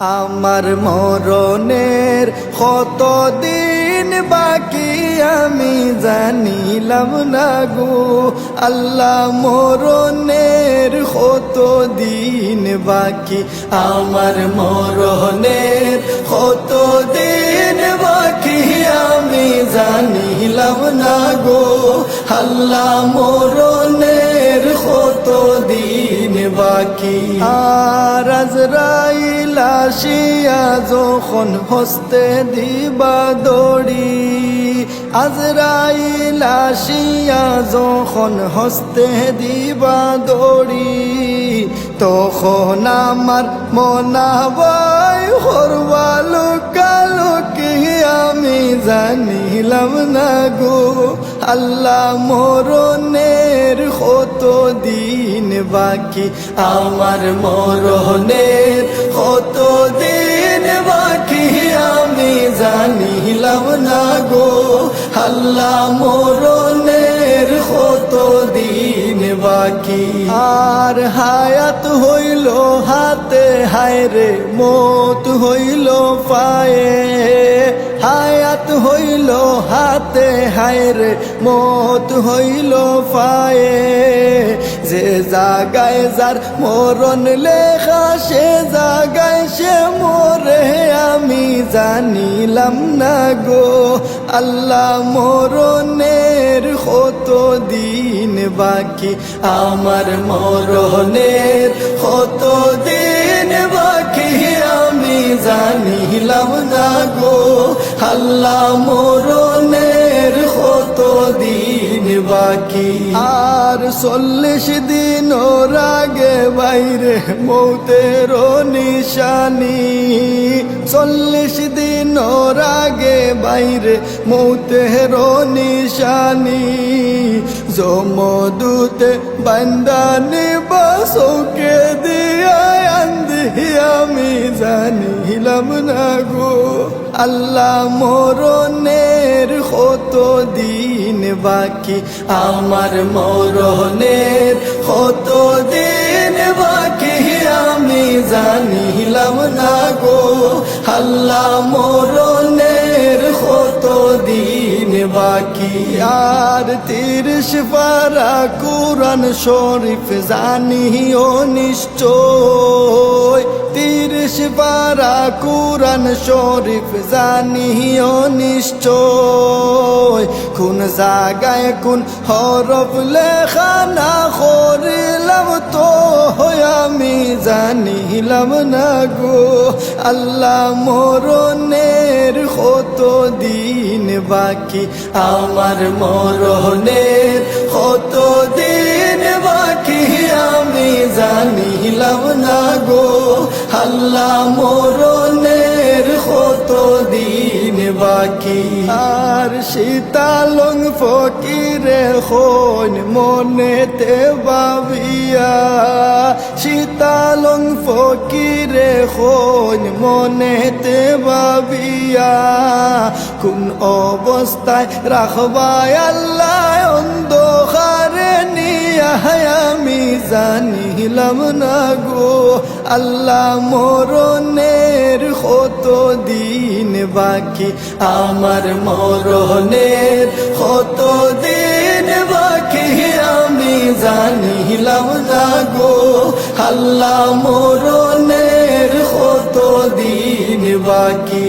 আমার মরণের কতদিন বাকি আমি জানিলাম না গো আল্লাহ, মরণের কতদিন বাকি আমার মরণের কতদিন বাকি আমি জানিলাম না গো আল্লাহ, মরণের কতদিন বাকি। আর আজরাইল আসিয়া যখন হস্তে দিবা দড়ি, আজরাইল আসিয়া যখন হস্তে দিবা দড়ি, তখন আমার মনাবাই হরবালো কালো কি আমি জানিলাম না গো আল্লাহ, মরণের কতদিন বাকি আমার মরণের কতদিন বাকি আমি জানিলাম না গো আল্লাহ, মরণের কতদিন বাকি। আর হায়াত হইল হাতে হায় রে মত হইল পায়ে, হায়াত হইল হাতে হায় রে মত হইল পায়ে, যে জাগায় যার মরণ লেখা সে জাগায় সে মরে আমি জানিলাম না গো আল্লাহ, মরণের কতদিন বাকি আমার মরণের কতদিন বাকি আমি জানিলাম না গো আল্লাহ, মরণের কতদিন বাকি। আর 40 দিন আগে বাইরে মৌতের নিশানি, 40 দিন আগে বাইরে মৌতের নিশানি, জমদূতে বান্দানি বাসকে দিয়া আন্ধি আমি জানিলাম না গো আল্লাহ, মরণের কতদিন বাকি আমার মরণের কতদিন বাকি আমি জানিলাম না গো আল্লাহ, মরণের কতদিন বাকি। আর 30 পারা কুরআন শরীফ জানিও নিশ্চয়, 30 পারা কুরআন শরীফ জানিও নিশ্চয়, কোন জায়গায় কোন হরফ লেখা না করিলাম তো আমি জানিলাম না গো আল্লাহ, মরণের কতদিন বাকি আমার মরণের কতদিন বাকি আমি জানিলাম না গো আল্লাহ, মরণের কতদিন বাকি। আর শীতালং ফকিরে হন মনেতে ভাবিয়া, শীতালং ফকিরে হন মনেতে ভাবিয়া, কোন অবস্থায় রাখবাই আল্লাহ অন্ধকারে নিয়া আমি জানিলাম না গো আল্লাহ, মরণের কতদিন বাকি আমার মরণের কতদিন বাকি আমি জানিলাম না গো আল্লাহ, মরণের কতদিন বাকি।